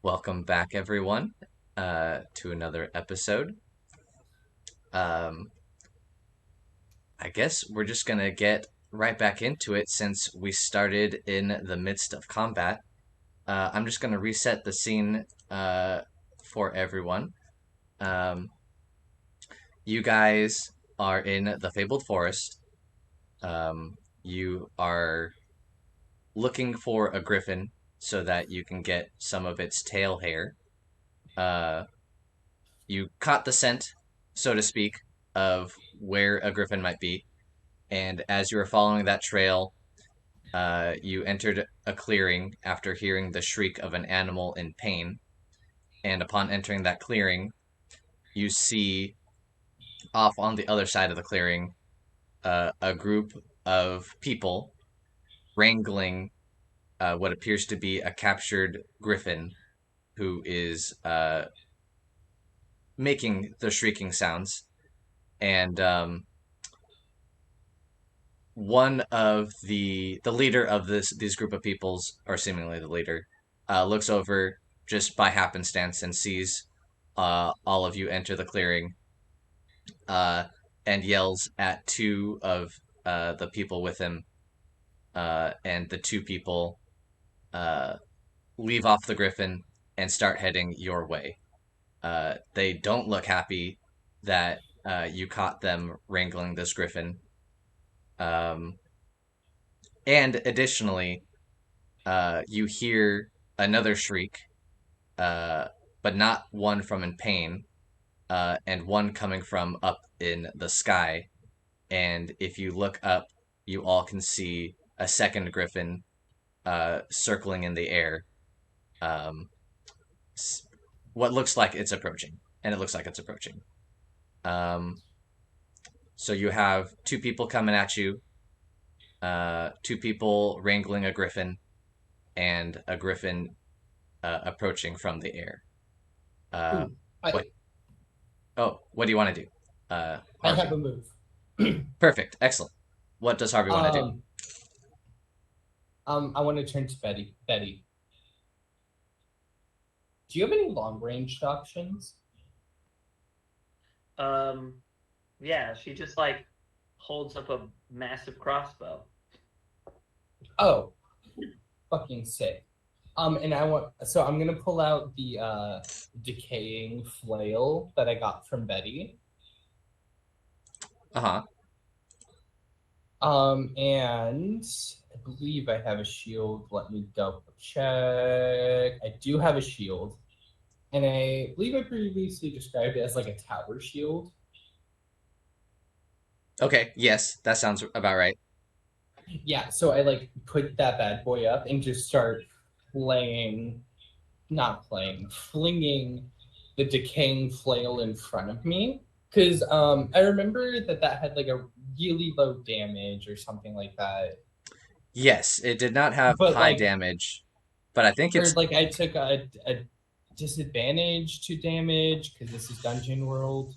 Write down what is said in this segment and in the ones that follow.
Welcome back, everyone, to another episode. Um, I guess we're just gonna get right back into it since we started in the midst of combat. I'm just gonna reset the scene for everyone. Um, you guys are in the Fabled Forest. You are looking for a griffin so that you can get some of its tail hair. Uh, you caught the scent, so to speak, of where a griffin might be, and as you were following that trail, you entered a clearing after hearing the shriek of an animal in pain. And upon entering that clearing, you see off on the other side of the clearing a group of people wrangling what appears to be a captured griffin who is making the shrieking sounds. And one of the leader of these group of peoples, or seemingly the leader, looks over just by happenstance and sees all of you enter the clearing, uh, and yells at two of the people with him, and the two people uh, leave off the griffin and start heading your way. They don't look happy that you caught them wrangling this griffin. Um, and additionally, you hear another shriek, uh, but not one from in pain, and one coming from up in the sky. And if you look up, you all can see a second griffin circling in the air. Um, what looks like it's approaching, and it looks like it's approaching. Um, so you have two people coming at you, two people wrangling a griffin, and a griffin approaching from the air. Uh, Ooh, what? I Oh, what do you want to do, I have Harvey? a move. Perfect, excellent. What does Harvey want to do? um, I want to turn to Betty. Betty, do you have any long range options? Um, yeah, she just holds up a massive crossbow. Oh, fucking sick. And I'm gonna pull out the decaying flail that I got from Betty. Uh huh. And I believe I have a shield. Let me double check. I do have a shield, and I believe I previously described it as like a tower shield. Okay. Yes, that sounds about right. Yeah, so I like put that bad boy up and just start playing, not playing, flinging the decaying flail in front of me. Because I remember that had like a really low damage or something like that. Yes, it did not have But high like, damage, but I think or it's like I took a disadvantage to damage because this is Dungeon World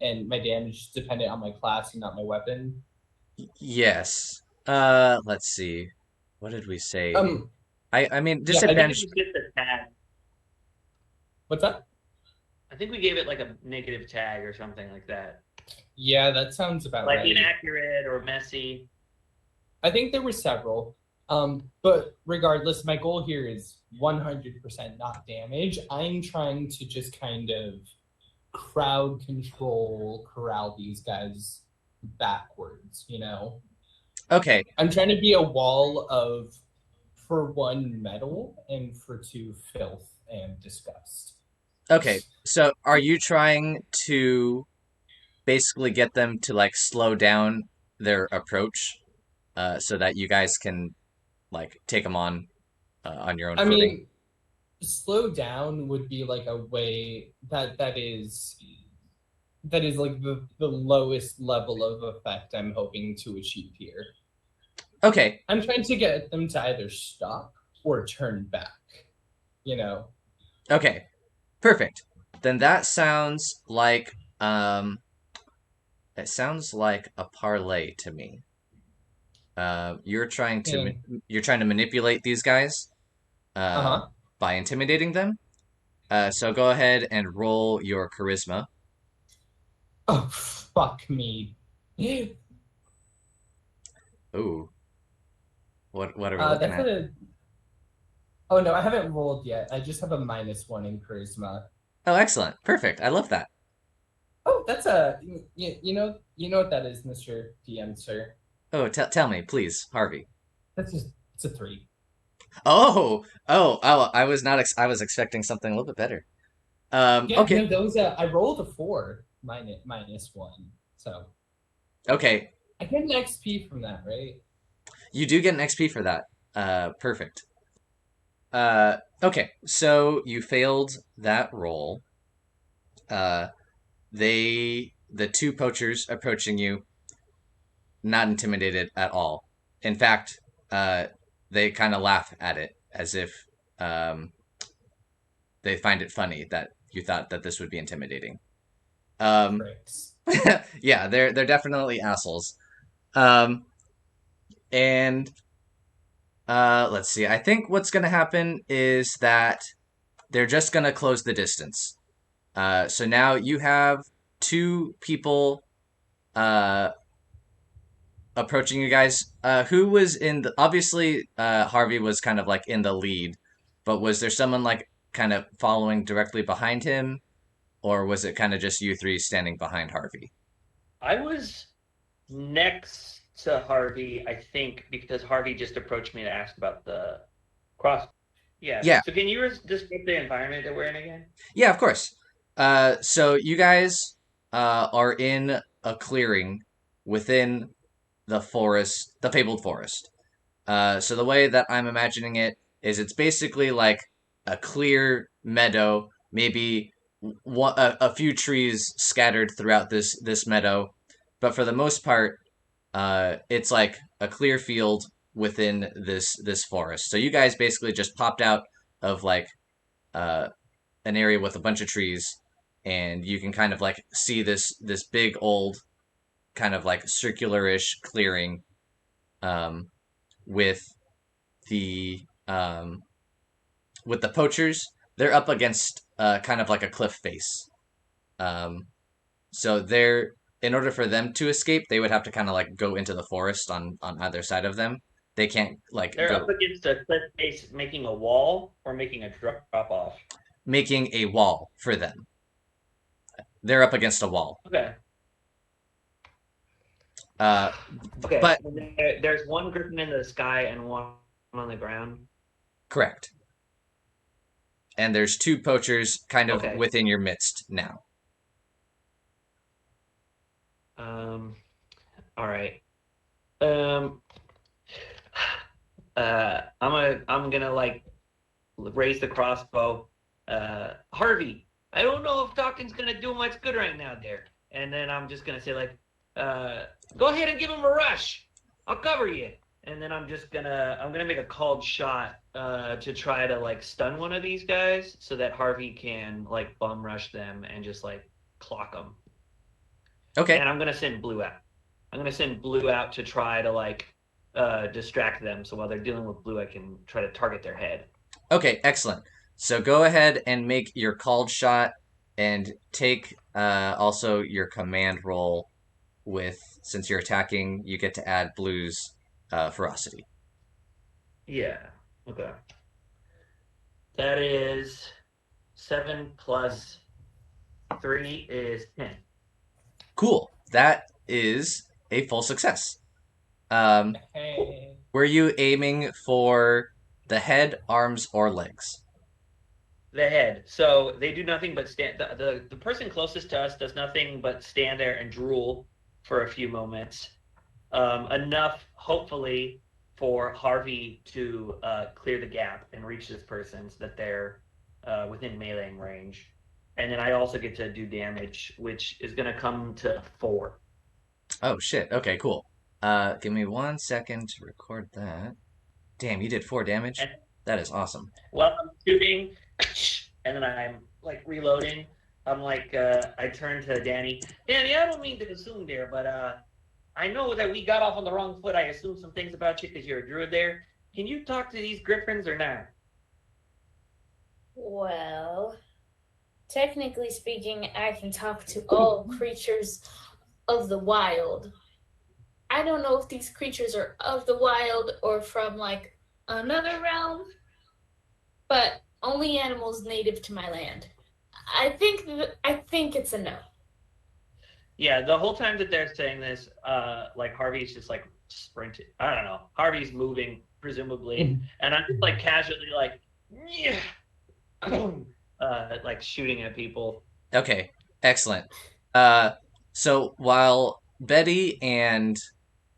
and my damage is dependent on my class and not my weapon. yes. Let's see. What did we say? Um, I mean yeah, I think it disadvantage. was just a tag. what's that? I think we gave it like a negative tag or something like that. Yeah, that sounds about Like right. inaccurate or messy. I think there were several. But regardless, my goal here is 100% not damage. I'm trying to just kind of crowd control, corral these guys backwards, you know? Okay. I'm trying to be a wall of, for one, metal, and for two, filth and disgust. Okay. So are you trying to basically get them to like slow down their approach, so that you guys can like take them on your own I footing? mean, slow down would be like a way that is like the lowest level of effect I'm hoping to achieve here. Okay. I'm trying to get them to either stop or turn back, you know? Okay. Perfect. Then that sounds like um it sounds like a parlay to me. You're trying to Hmm. you're trying to manipulate these guys uh Uh-huh. by intimidating them. So go ahead and roll your charisma. Oh, fuck me. Ooh, what are we looking That's at? a. Oh no, I haven't rolled yet. I just have a -1 in charisma. Oh, excellent. Perfect. I love that. Oh, that's a. You know what that is, Mr. DM, sir. Oh, tell me, please, Harvey. That's just it's a 3. Oh, I was not I was expecting something a little bit better. Yeah, Okay. no, those I rolled a 4 -1. So Okay. I get an XP from that, right? You do get an XP for that. Perfect. Okay. So you failed that roll. Uh, the two poachers approaching you, not intimidated at all. In fact, uh, they kind of laugh at it as if um, they find it funny that you thought that this would be intimidating. Um, Pricks. yeah, they're definitely assholes. Um, and let's see. I think what's gonna happen is that they're just gonna close the distance. So now you have two people uh, approaching you guys. Who was in the? Obviously, Harvey was kind of like in the lead, but was there someone like kind of following directly behind him, or was it kind of just you three standing behind Harvey? I was next to Harvey, I think, because Harvey just approached me to ask about the cross. Yeah. Yeah, So can you describe the environment that we're in again? yeah, of course. So you guys are in a clearing within the forest, the fabled forest. So the way that I'm imagining it is it's basically like a clear meadow, maybe a few trees scattered throughout this meadow, but for the most part, it's like a clear field within this forest. So you guys basically just popped out of like uh, an area with a bunch of trees, and you can kind of like see this big old kind of like circular-ish clearing um, with the um, with the poachers. They're up against kind of like a cliff face. Um, so they're in order for them to escape, they would have to kind of like go into the forest on either side of them. They can't like They're up go against a cliff face making a wall or making a drop off. making a wall for them. They're up against a wall. Okay. Uh, Okay. but There's one griffin in the sky and one on the ground. correct. And there's two poachers kind of Okay. within your midst now. Um. All right. Um. I'm gonna like raise the crossbow. Harvey, I don't know if talking's gonna do much good right now, there. And then I'm just gonna say like, go ahead and give him a rush. I'll cover you. And then I'm gonna make a called shot to try to like stun one of these guys so that Harvey can like bum rush them and just like clock them. Okay. And I'm gonna send Blue out. I'm gonna send Blue out to try to like distract them. So while they're dealing with Blue, I can try to target their head. Okay, excellent. So go ahead and make your called shot and take also your command roll with, since you're attacking, you get to add Blue's ferocity. Yeah. Okay. That is 7 + 3 is 10. Cool. That is a full success. Um, Hey. were you aiming for the head, arms, or legs? The head. So they do nothing but stand. The person closest to us does nothing but stand there and drool for a few moments. Enough, hopefully, for Harvey to clear the gap and reach this person so that they're within meleeing range. And then I also get to do damage, which is going to come to 4. Oh shit. Okay, cool. Give me 1 second to record that. Damn, you did 4 damage. And That is awesome. while I'm shooting, and then I'm like reloading, I'm like, I turn to Danny. Danny, I don't mean to assume there, but I know that we got off on the wrong foot. I assumed some things about you because you're a druid there. Can you talk to these griffins or not? Well, technically speaking, I can talk to all creatures of the wild. I don't know if these creatures are of the wild or from like another realm, but only animals native to my land. I think it's a no. Yeah, the whole time that they're saying this, like Harvey's just like sprinting. I don't know. Harvey's moving presumably, and I'm just like casually like, yeah, like shooting at people. Okay, excellent. Uh, so while Betty and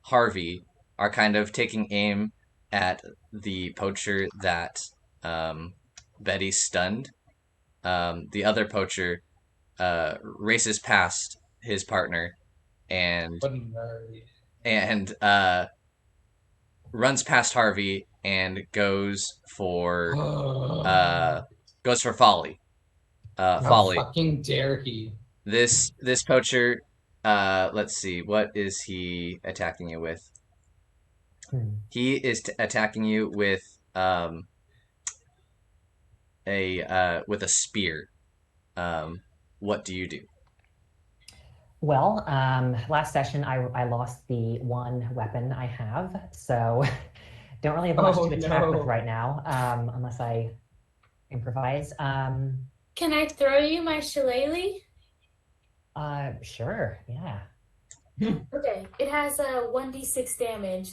Harvey are kind of taking aim at the poacher that Betty stunned, the other poacher races past his partner and What a nerd. and runs past Harvey and uh, goes for Folly. How Folly. fucking dare he? This poacher. Let's see. What is he attacking you with? He is attacking you with a spear. What do you do? Well, last session I lost the one weapon I have, so don't really have much to attack with right now, unless I improvise. Can I throw you my shillelagh? Sure, yeah. Okay, it has a 1d6 damage.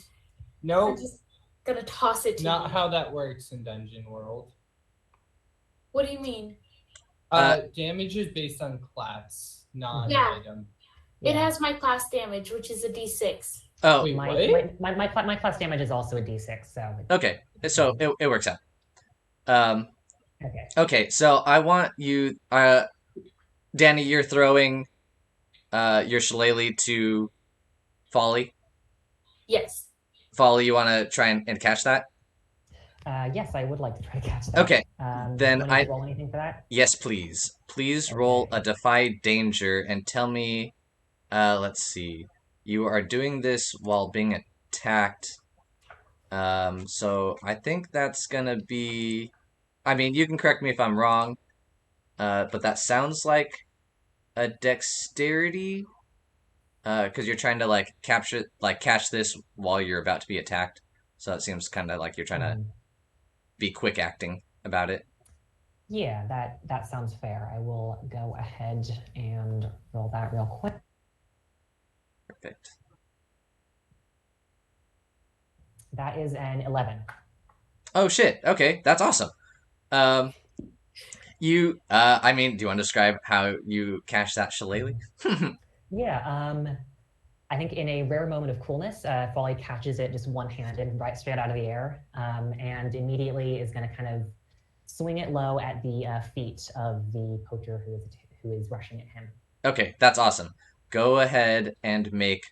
No, I'm just gonna toss it to not you. how that works in Dungeon World. What do you mean? Damage is based on class, not Yeah. item. It has my class damage, which is a d6. Oh, Wait, my class damage is also a d6, so. Okay, so it works out. Okay. Okay, so I want you, Danny, you're throwing your shillelagh to Folly. Yes. Folly, you want to try and catch that? Yes, I would like to try to catch that. Okay, then do I need to roll anything for that? Yes, please. Please roll a Defy Danger and tell me. Let's see. You are doing this while being attacked. So I think that's gonna be. I mean, you can correct me if I'm wrong. But that sounds like a dexterity. Because you're trying to catch this while you're about to be attacked. So it seems kind of like you're trying to be quick acting about it. Yeah, that sounds fair. I will go ahead and roll that real quick. Perfect. That is an 11. Oh shit. Okay, that's awesome. I mean, do you want to describe how you catch that shillelagh? Yeah, I think in a rare moment of coolness, Folly catches it just one-handed right straight out of the air, and immediately is going to kind of swing it low at the feet of the poacher who is rushing at him. Okay, that's awesome. Go ahead and make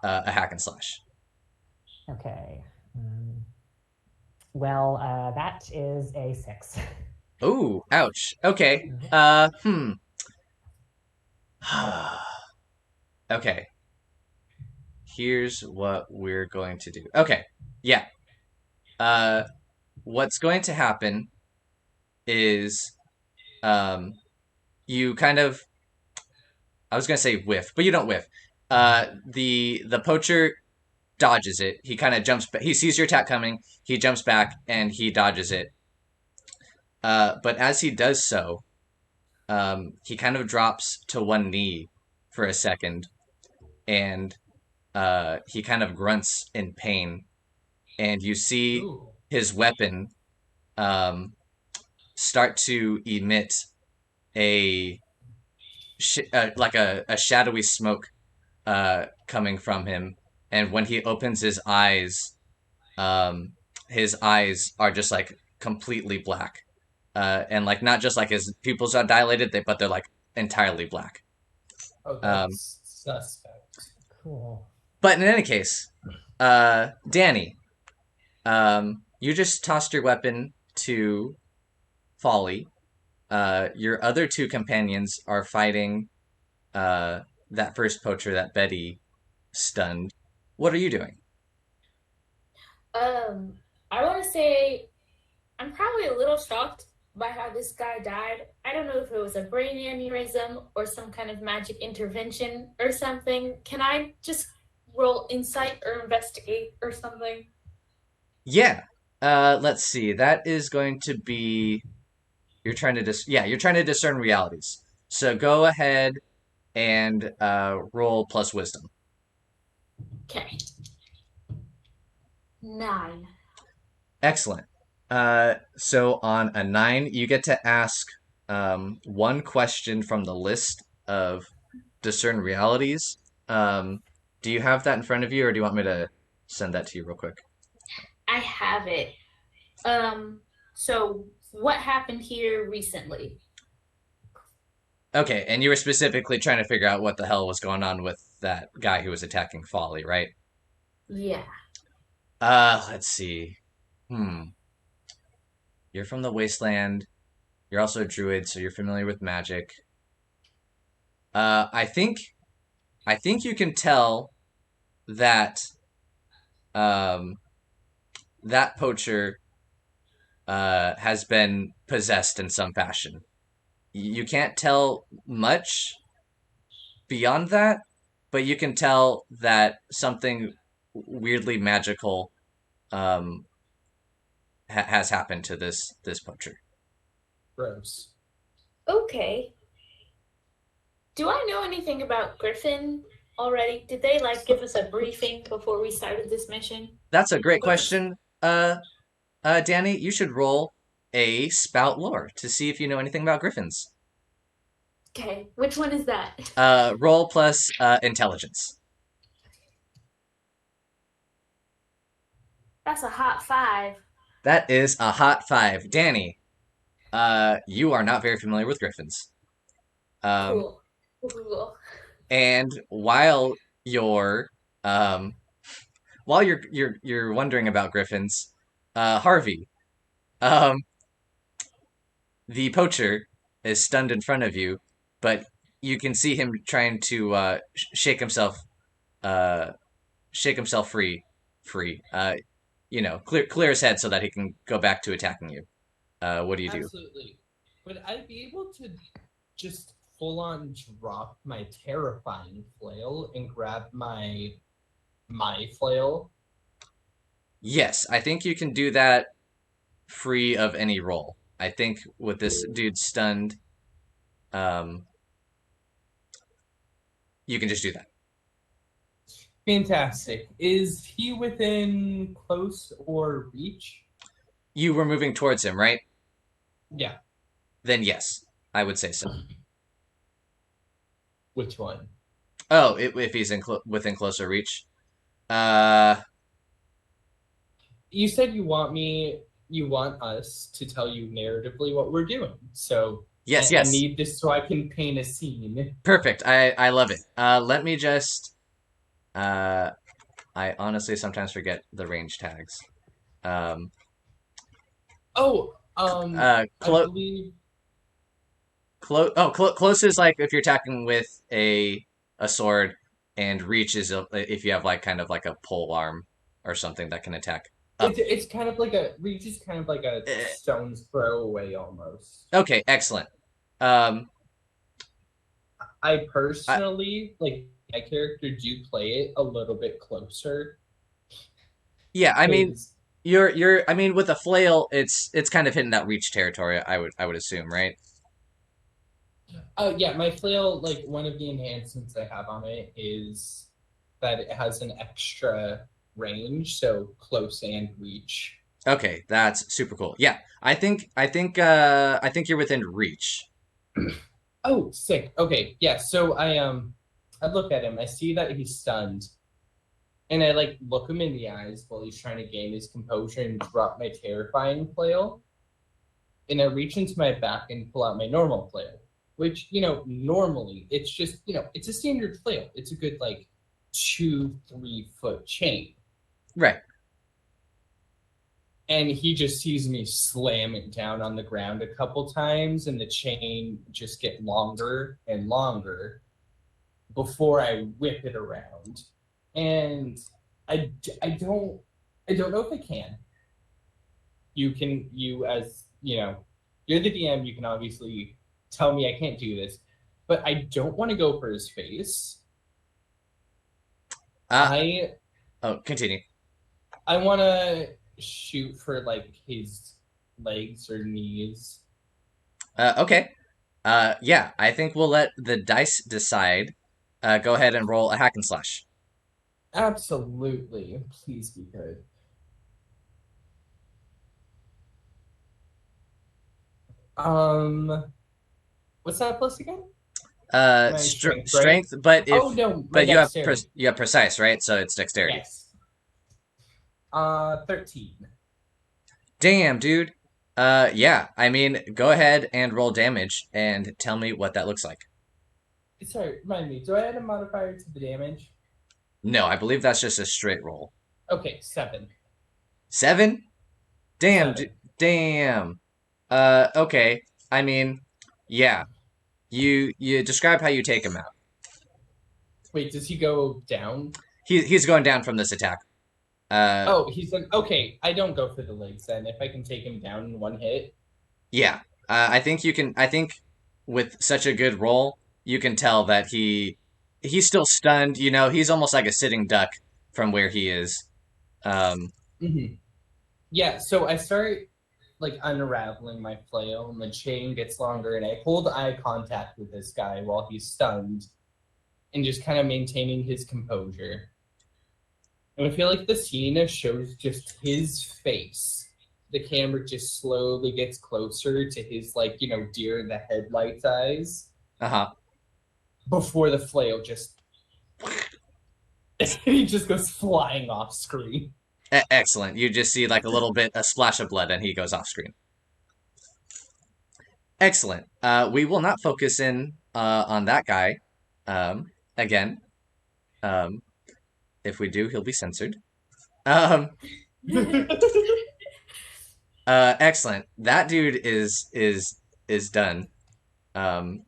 a hack and slash. Okay. Well, that is a 6. Ooh, ouch. Okay. Okay. Here's what we're going to do. Okay. Yeah. What's going to happen is you kind of, I was going to say whiff, but you don't whiff. The poacher dodges it. He kind of jumps back. He sees your attack coming. He jumps back and he dodges it. But as he does so, he kind of drops to one knee for a second, and he kind of grunts in pain, and you see his weapon start to emit like a shadowy smoke coming from him, and when he opens his eyes are just like completely black. And like not just like his pupils are dilated, but they're like entirely black. Oh, that's suspect. Cool. But in any case, Danny, you just tossed your weapon to Folly. Your other two companions are fighting that first poacher that Betty stunned. What are you doing? I want to say I'm probably a little shocked by how this guy died. I don't know if it was a brain aneurysm or some kind of magic intervention or something. Can I just roll insight or investigate or something? Yeah. Let's see. That is going to be you're trying to you're trying to discern realities. So go ahead and roll plus wisdom. Okay. 9. Excellent. So on a 9, you get to ask one question from the list of discern realities. Do you have that in front of you, or do you want me to send that to you real quick? I have it. So what happened here recently? Okay, and you were specifically trying to figure out what the hell was going on with that guy who was attacking Folly, right? Yeah. Let's see. You're from the Wasteland. You're also a druid, so you're familiar with magic. I think you can tell that that poacher has been possessed in some fashion. You can't tell much beyond that, but you can tell that something weirdly magical has happened to this poacher. Gross. Okay. Do I know anything about Griffin already? Did they give us a briefing before we started this mission? That's a great question. Danni, you should roll a spout lore to see if you know anything about griffins. Okay, which one is that? Roll plus intelligence. That's a hot 5. That is a hot 5. Danni, you are not very familiar with griffins. Cool. And while you're wondering about griffins, Harvey, the poacher is stunned in front of you, but you can see him trying to shake himself free. Clear his head so that he can go back to attacking you. What do you do? Absolutely. Would I be able to just full on drop my terrifying flail and grab my flail? Yes, I think you can do that free of any roll. I think with this dude stunned, you can just do that. Fantastic. Is he within close or reach? You were moving towards him, right? Yeah. Then yes, I would say so. Which one? Oh, if he's within closer reach. You said you want us to tell you narratively what we're doing. So yes. I need this so I can paint a scene. Perfect. I love it. Let me just. I honestly sometimes forget the range tags. I believe. Close is like if you're attacking with a sword, and reach is if you have kind of like a pole arm or something that can attack. It's kind of like reach is kind of like a stone's throw away almost. Okay, excellent. I personally my character do play it a little bit closer. Yeah, I mean, I mean, with a flail, it's kind of hitting that reach territory. I would assume, right? Oh yeah, my flail, one of the enhancements I have on it is that it has an extra range, so close and reach. Okay, that's super cool. Yeah, I think you're within reach. Oh, sick. Okay, yeah. So I look at him. I see that he's stunned, and I look him in the eyes while he's trying to gain his composure and drop my terrifying flail. And I reach into my back and pull out my normal flail, which normally it's just it's a standard flail. It's a good 2-3 foot chain. Right. And he just sees me slam it down on the ground a couple times, and the chain just get longer and longer before I whip it around. And I don't know if I can. You you're the DM. You can obviously tell me I can't do this, but I don't want to go for his face. I continue. I want to shoot for like his legs or knees. Okay. Yeah, I think we'll let the dice decide. Go ahead and roll a hack and slash. Absolutely. Please be good. What's that plus again? My strength, right? Strength, but Oh no, my you have dexterity. you have precise, right? So it's dexterity. Yes. 13. Damn, dude. Yeah. I mean, go ahead and roll damage and tell me what that looks like. Sorry, remind me. Do I add a modifier to the damage? No, I believe that's just a straight roll. Okay, 7. 7? Damn, 7. damn. Okay. I mean, yeah. You describe how you take him out. Wait, does he go down? He's going down from this attack. Oh, he's like, okay, I don't go for the legs then. If I can take him down in one hit. Yeah. I think you can. I think with such a good roll, you can tell that he's still stunned. You know, he's almost like a sitting duck from where he is. Yeah, so I start like unraveling my flail, and the chain gets longer, and I hold eye contact with this guy while he's stunned, and just kind of maintaining his composure. And I feel like the scene shows just his face. The camera just slowly gets closer to his, like, you know, deer in the headlights eyes. Before the flail just... he just goes flying off screen. Excellent. You just see like a splash of blood, and he goes off screen. Excellent. We will not focus in on that guy again. If we do, he'll be censored. Excellent. That dude is done.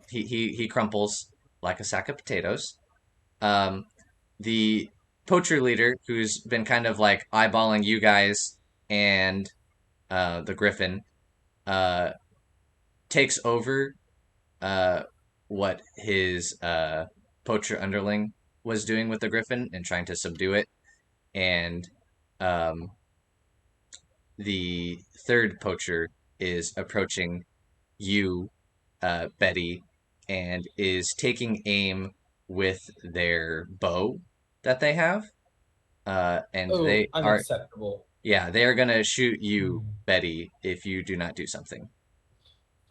He crumples like a sack of potatoes. The poacher leader, who's been kind of like eyeballing you guys and the griffin, takes over what his poacher underling was doing with the griffin and trying to subdue it. And the third poacher is approaching you, Betty, and is taking aim with their bow that they have. And they are unacceptable. Yeah, they are gonna shoot you, Betty, if you do not do something.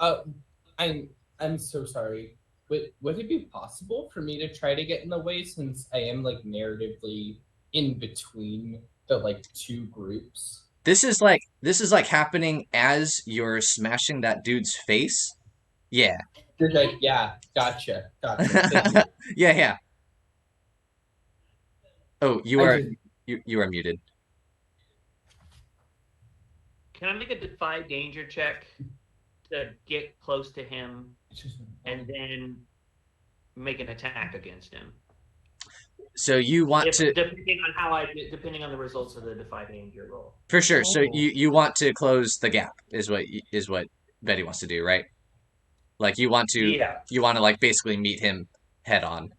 I'm so sorry. Would it be possible for me to try to get in the way, since I am like narratively in between the like two groups? This is like happening as you're smashing that dude's face. Yeah. You're like, yeah, gotcha. Thank you. Yeah. Oh, you are muted. Can I make a defy danger check to get close to him and then make an attack against him? So you want to, depending on the results of the defy danger roll. for sure. So you want to close the gap is what Betty wants to do, right? Like you want to like basically meet him head on.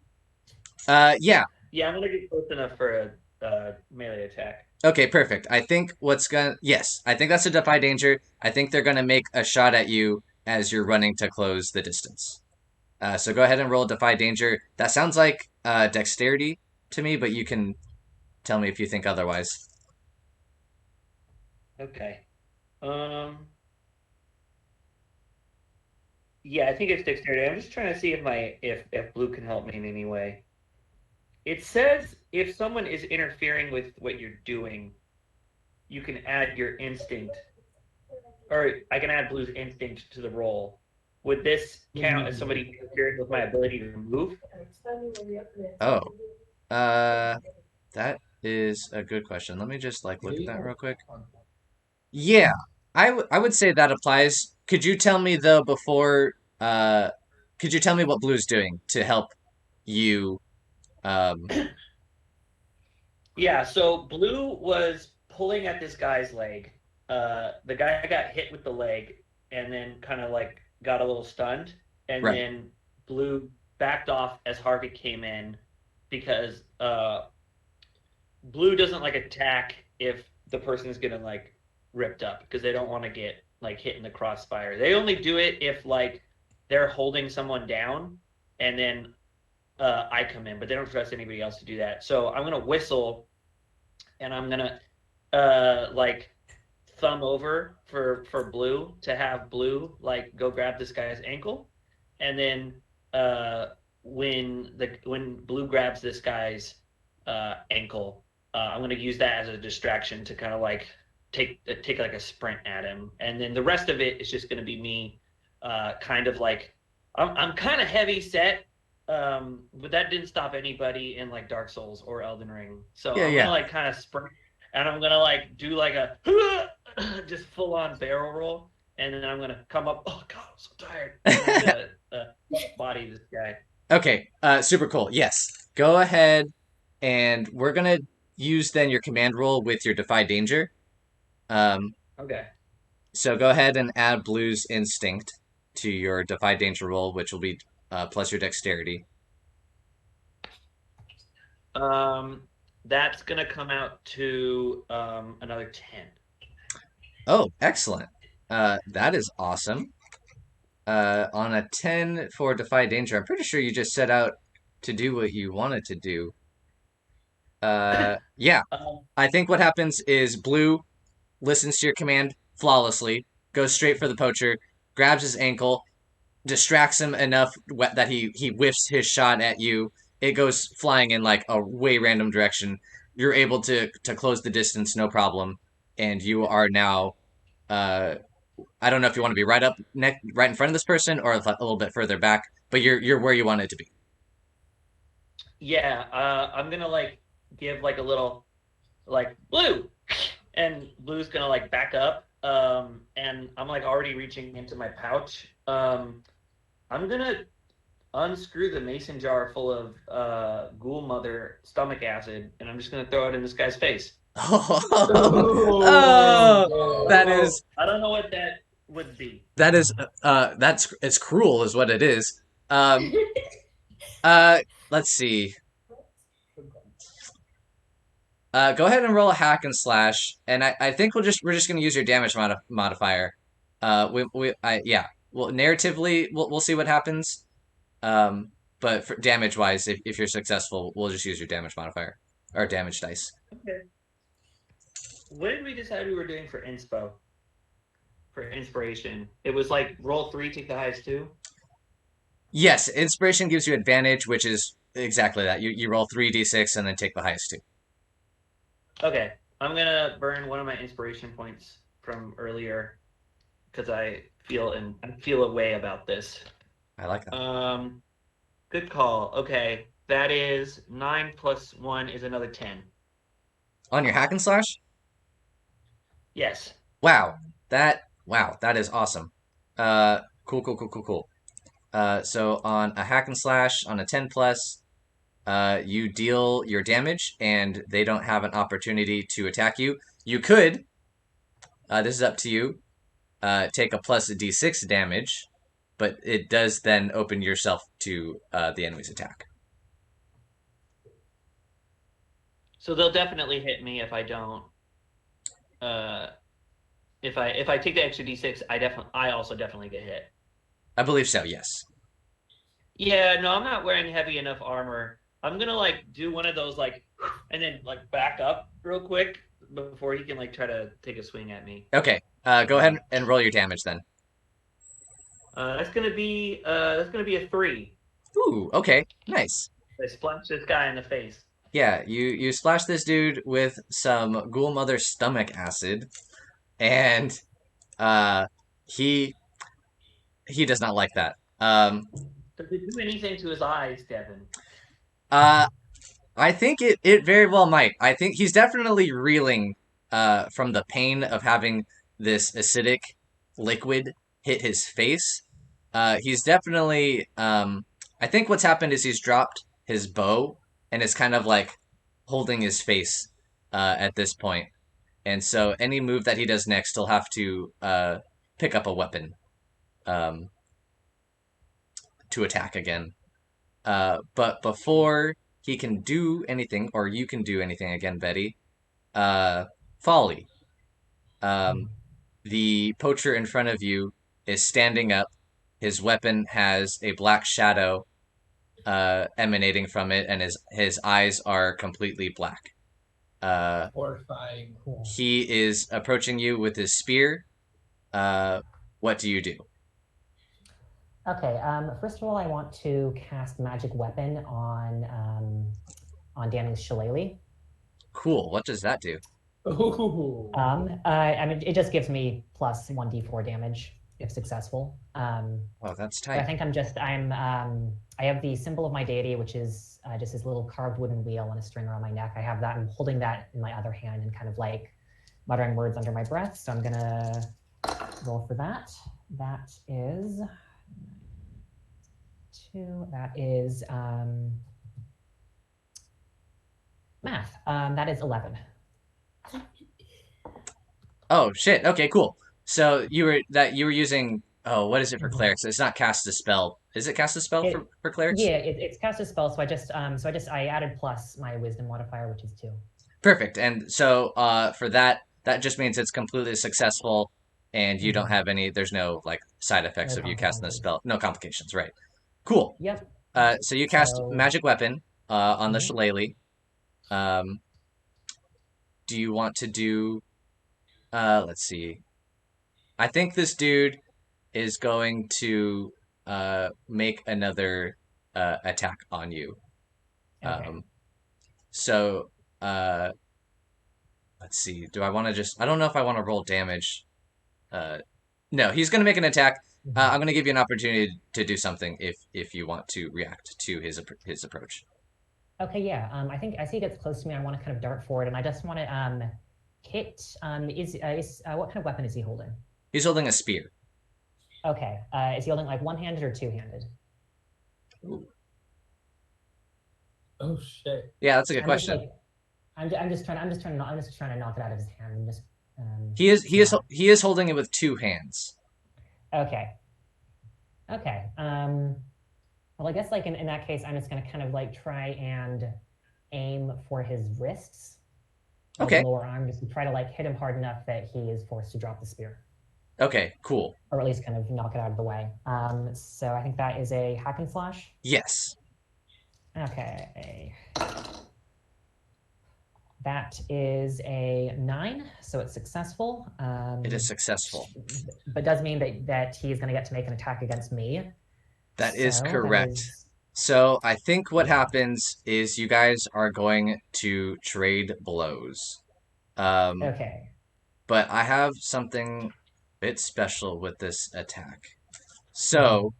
Yeah. Yeah, I'm gonna get close enough for a melee attack. Okay, perfect. I think I think that's a defy danger. I think they're gonna make a shot at you as you're running to close the distance. So go ahead and roll defy danger. That sounds like dexterity to me, but you can tell me if you think otherwise. Okay. Yeah, I think it's dexterity. I'm just trying to see if Blue can help me in any way. It says if someone is interfering with what you're doing, you can add your instinct, or I can add Blue's instinct to the roll. Would this count as somebody interfering with my ability to move? Oh, that is a good question. Let me just like look at that real quick. Yeah, I would say that applies. Could you tell me though before? Could you tell me what Blue's doing to help you? Yeah, so Blue was pulling at this guy's leg. The guy got hit with the leg, and then kind of like got a little stunned, and Right. then Blue backed off as Harvey came in because Blue doesn't like attack if the person is gonna like ripped up because they don't want to get like hit in the crossfire. They only do it if like they're holding someone down and then I come in, but they don't trust anybody else to do that. So I'm gonna whistle and I'm gonna like thumb over for Blue to have Blue like go grab this guy's ankle, and then when Blue grabs this guy's ankle, I'm gonna use that as a distraction to kind of like take like a sprint at him, and then the rest of it is just gonna be me, kind of like I'm kind of heavy set. But that didn't stop anybody in like Dark Souls or Elden Ring. So Yeah, I'm yeah. gonna like kind of sprint, and I'm gonna like do like a just full on barrel roll, and then I'm gonna come up. Oh God, I'm so tired. I'm gonna body this guy. Okay, super cool. Yes. Go ahead, and we're gonna use then your command roll with your Defy Danger. Um, Okay. so go ahead and add Blue's Instinct to your Defy Danger roll, which will be plus your Dexterity. That's gonna come out to another 10. Oh, excellent. That is awesome. On a 10 for Defy Danger, I'm pretty sure you just set out to do what you wanted to do. Yeah. Um, I think what happens is Blue listens to your command flawlessly, goes straight for the poacher, grabs his ankle, distracts him enough that he whiffs his shot at you. It goes flying in like a way random direction. You're able to close the distance, no problem, and you are now. I don't know if you want to be right in front of this person or a little bit further back, but you're where you want it to be. yeah. I'm gonna like give like a little like Blue, and Blue's gonna like back up. And I'm like already reaching into my pouch. I'm gonna unscrew the mason jar full of ghoul mother stomach acid, and I'm just gonna throw it in this guy's face. Oh, that is I don't know what that would be. that's it's cruel is what it is. Um, uh, let's see. Go ahead and roll a hack and slash, and I think we're just gonna use your damage modifier. Yeah. Well, narratively, we'll see what happens. But for damage wise, if you're successful, we'll just use your damage modifier or damage dice. Okay. What did we decide we were doing for inspo? For inspiration, it was like roll 3, take the highest 2. Yes, inspiration gives you advantage, which is exactly that. You roll 3d6 and then take the highest two. Okay, I'm gonna burn one of my inspiration points from earlier because I feel a way about this. I like that. Good call. Okay, that is 9 plus 1 is another 10. On your hack and slash? Yes. Wow, that is awesome. Cool. So on a hack and slash on a 10 plus, you deal your damage and they don't have an opportunity to attack you. You could, this is up to you, take a plus a d6 damage, but it does then open yourself to the enemy's attack. So they'll definitely hit me if I don't. If I take the extra d6, I also definitely get hit. I believe so, yes. Yeah, no, I'm not wearing heavy enough armor. I'm gonna like do one of those like, and then like back up real quick before he can like try to take a swing at me. Okay, go ahead and roll your damage then. That's gonna be a 3. Ooh, okay, nice. I splash this guy in the face. Yeah, you splash this dude with some Ghoul Mother stomach acid, and he does not like that. Does it do anything to his eyes, Devon? Uh, I think it very well might. I think he's definitely reeling from the pain of having this acidic liquid hit his face. He's definitely I think what's happened is he's dropped his bow and is kind of like holding his face at this point. And so any move that he does next, he'll have to pick up a weapon um, to attack again. But before he can do anything, or you can do anything again, Betty, Folly. Um, the poacher in front of you is standing up. His weapon has a black shadow emanating from it, and his eyes are completely black. Horrifying. Cool. He is approaching you with his spear. What do you do? Okay. First of all, I want to cast magic weapon on Danny's shillelagh. Cool. What does that do? Ooh. I mean, it just gives me plus 1d4 damage if successful. Oh, that's So I tight. think I have the symbol of my deity, which is just this little carved wooden wheel and a string around my neck. I have that. I'm holding that in my other hand and kind of like muttering words under my breath. So I'm gonna roll for that. That is 2. That is math. That is 11. Oh shit. Okay, cool. So you were using, oh, what is it for Mhm. clerics? It's not cast a spell. Is it cast a spell for clerics? Yeah, it's cast a spell. So I added plus my wisdom modifier, which is 2. Perfect. And so for that just means it's completely successful and you don't have there's no like side effects No of you casting the consequences. spell. No complications, right? Cool. Yep. So you cast So magic weapon on the Mhm. shillelagh. Do you want to do let's see. I think this dude is going to make another attack on you. Okay. So let's see. Do I want to I don't know if I want to roll damage. No, he's going to make an attack. I'm going to give you an opportunity to do something if you want to react to his approach. Okay, yeah. I see he gets close to me. I want to kind of dart forward, and I just want to hit. What kind of weapon is he holding? He's holding a spear. Okay. Is he holding like one-handed or two-handed? Ooh. Oh shit. Yeah, that's a good I'm just question. like, I'm just trying to knock it out of his hand and just. He is holding it with two hands. Okay. Okay. Well, I guess like in that case, I'm just gonna kind of like try and aim for his wrists. Or Okay. the lower arm, just to try to like hit him hard enough that he is forced to drop the spear. Okay, cool. Or at least kind of knock it out of the way. So I think that is a hack and slash. Yes. Okay. That is a 9, so it's successful. It is successful. But does mean that he is going to get to make an attack against me. That is So correct. that is- So I think what happens is you guys are going to trade blows. Okay. But I have something a bit special with this attack. So,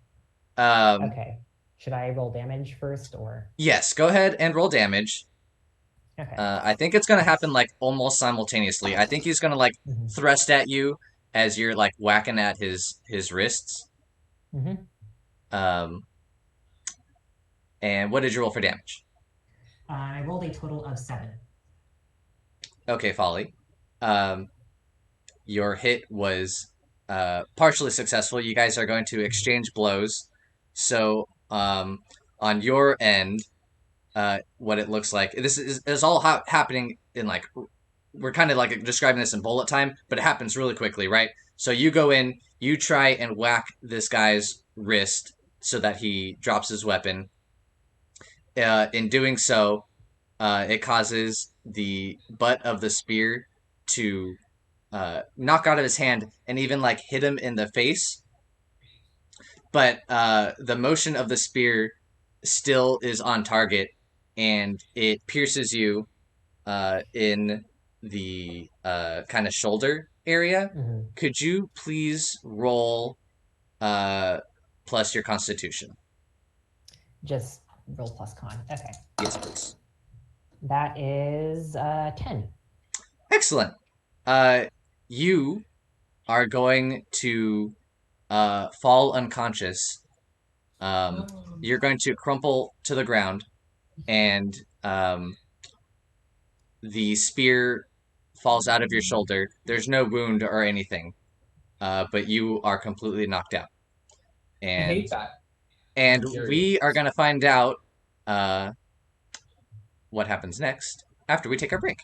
Okay. Should I roll damage first or? yes, go ahead and roll damage. Okay. I think it's gonna happen like almost simultaneously. I think he's gonna like Mhm. thrust at you as you're like whacking at his wrists. Mhm. And what did you roll for damage? I rolled a total of 7. Okay, Folly. Your hit was partially successful. You guys are going to exchange blows. So, on your end, what it looks like, this is all happening in like, we're kind of like describing this in bullet time, but it happens really quickly, right? So you go in, you try and whack this guy's wrist so that he drops his weapon. In doing so, it causes the butt of the spear to knock out of his hand and even like hit him in the face. But the motion of the spear still is on target and it pierces you in the kind of shoulder area. Mhm. Could you please roll plus your constitution? Just roll plus con. Okay. Yes, please. That is 10. Excellent. You are going to fall unconscious. You're going to crumple to the ground, and the spear falls out of your shoulder. There's no wound or anything, but you are completely knocked out. I And hate that. and Period. we are gonna find out what happens next after we take our break.